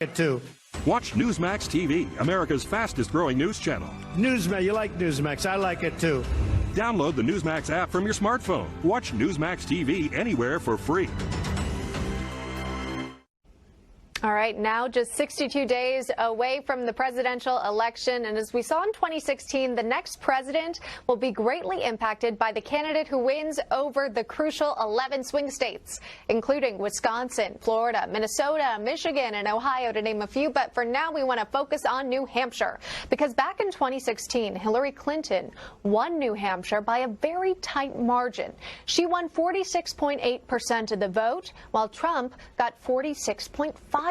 it too. Watch NewsMax TV, America's fastest growing news channel. Newsmax, you like Newsmax? I like it too. Download the NewsMax app from your smartphone. Watch NewsMax TV anywhere for free. All right, now just 62 days away from the presidential election. And as we saw in 2016, the next president will be greatly impacted by the candidate who wins over the crucial 11 swing states, including Wisconsin, Florida, Minnesota, Michigan, and Ohio, to name a few. But for now, we want to focus on New Hampshire, because back in 2016, Hillary Clinton won New Hampshire by a very tight margin. She won 46.8% of the vote, while Trump got 46.5%.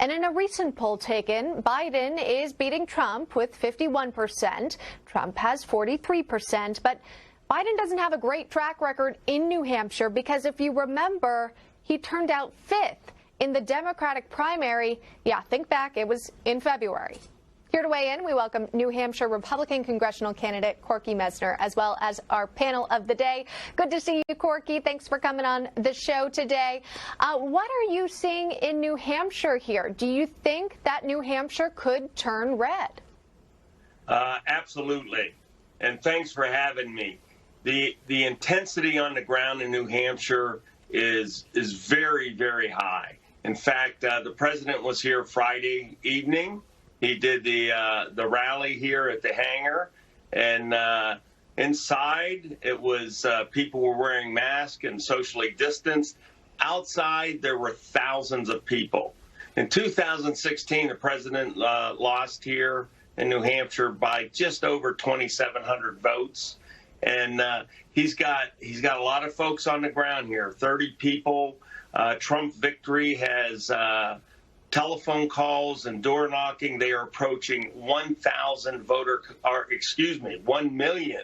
And in a recent poll taken, Biden is beating Trump with 51%. Trump has 43%. But Biden doesn't have a great track record in New Hampshire because, if you remember, he turned out 5th in the Democratic primary. Yeah, think back, it was in February. Here to weigh in, we welcome New Hampshire Republican congressional candidate Corky Messner, as well as our panel of the day. Good to see you, Corky. Thanks for coming on the show today. What are you seeing in New Hampshire here? Do you think that New Hampshire could turn red? Absolutely. And thanks for having me. The intensity on the ground in New Hampshire is very, very high. In fact, the president was here Friday evening. He did the rally here at the hangar, and inside it was people were wearing masks and socially distanced. Outside there were thousands of people. In 2016, the president lost here in New Hampshire by just over 2,700 votes, and he's got a lot of folks on the ground here. 30 people. Trump victory has telephone calls and door knocking. They are approaching 1 million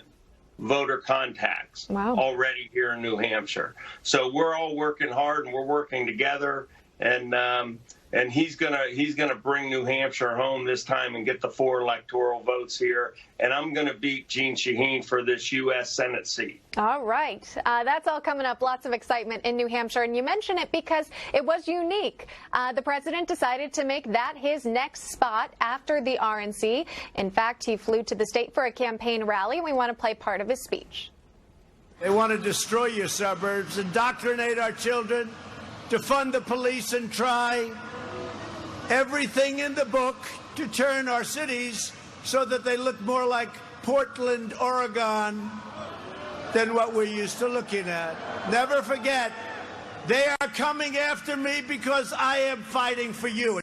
voter contacts. Wow. Already here in New Hampshire. So we're all working hard and we're working together. And he's gonna bring New Hampshire home this time and get the 4 electoral votes here. And I'm gonna beat Jeanne Shaheen for this U.S. Senate seat. All right. That's all coming up. Lots of excitement in New Hampshire. And you mention it because it was unique. The president decided to make that his next spot after the RNC. In fact, he flew to the state for a campaign rally. We want to play part of his speech. They want to destroy your suburbs, indoctrinate our children, defund the police, and try everything in the book to turn our cities so that they look more like Portland, Oregon, than what we're used to looking at. Never forget, they are coming after me because I am fighting for you.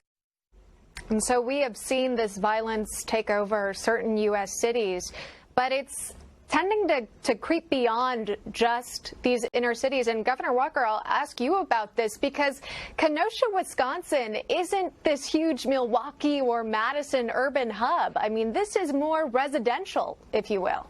And so we have seen this violence take over certain U.S. cities, but it's tending to creep beyond just these inner cities. And Governor Walker, I'll ask you about this, because Kenosha, Wisconsin isn't this huge Milwaukee or Madison urban hub. I mean, this is more residential, if you will.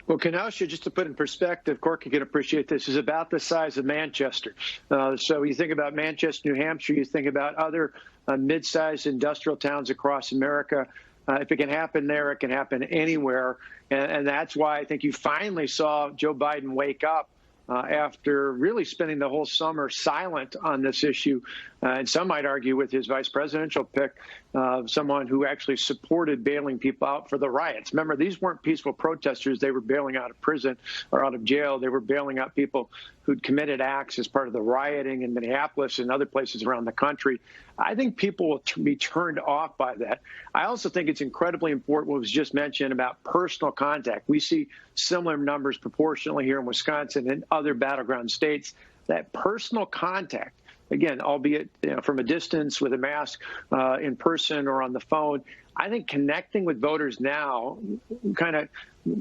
Well, Kenosha, just to put in perspective, Corky can appreciate this, is about the size of Manchester. So you think about Manchester, New Hampshire, you think about other mid-sized industrial towns across America. If it can happen there, it can happen anywhere. And that's why I think you finally saw Joe Biden wake up after really spending the whole summer silent on this issue. And some might argue with his vice presidential pick, someone who actually supported bailing people out for the riots. Remember, these weren't peaceful protesters. They were bailing out of prison or out of jail. They were bailing out people who'd committed acts as part of the rioting in Minneapolis and other places around the country. I think people will be turned off by that. I also think it's incredibly important what was just mentioned about personal contact. We see similar numbers proportionally here in Wisconsin and other battleground states. That personal contact, again, albeit from a distance with a mask, in person or on the phone, I think connecting with voters now, kind of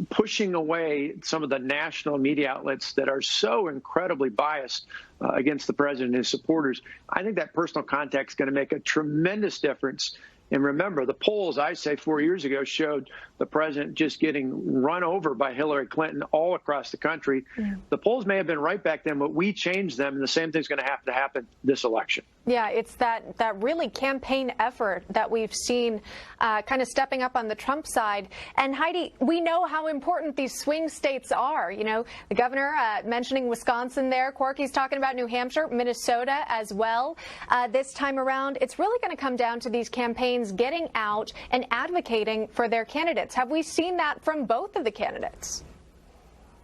pushing away some of the national media outlets that are so incredibly biased against the president and his supporters, I think that personal contact is going to make a tremendous difference And remember, the polls, I say 4 years ago, showed the president just getting run over by Hillary Clinton all across the country. The polls may have been right back then, but we changed them, and the same thing's going to happen this election. Yeah, it's that really campaign effort that we've seen kind of stepping up on the Trump side. And Heidi, we know how important these swing states are. You know, the governor mentioning Wisconsin there, Corky's talking about New Hampshire, Minnesota as well. This time around, it's really going to come down to these campaigns getting out and advocating for their candidates. Have we seen that from both of the candidates?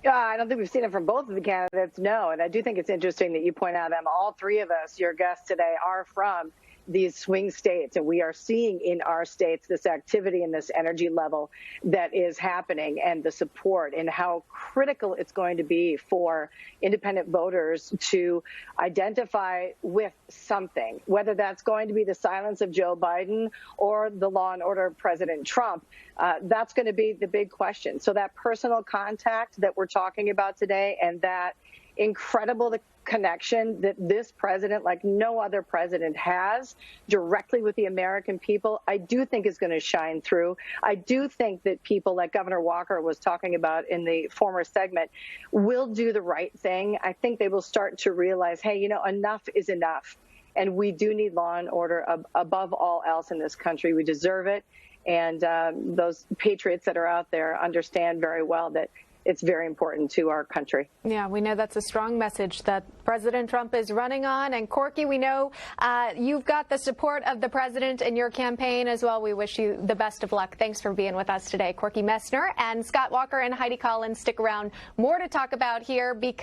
I don't think we've seen it from both of the candidates, no. And I do think it's interesting that you point out, Emma, all three of us, your guests today, are from these swing states. And we are seeing in our states this activity and this energy level that is happening, and the support, and how critical it's going to be for independent voters to identify with something, whether that's going to be the silence of Joe Biden or the law and order of President Trump. That's going to be the big question. So that personal contact that we're talking about today, and that incredible connection that this president, like no other president, has directly with the American people, I do think is going to shine through. I do think that people like Governor Walker was talking about in the former segment will do the right thing. I think they will start to realize, hey, you know, enough is enough. And we do need law and order above all else in this country. We deserve it. And those patriots that are out there understand very well that it's very important to our country. Yeah, we know that's a strong message that President Trump is running on. And Corky, we know you've got the support of the president in your campaign as well. We wish you the best of luck. Thanks for being with us today. Corky Messner and Scott Walker and Heidi Collins stick around. More to talk about here because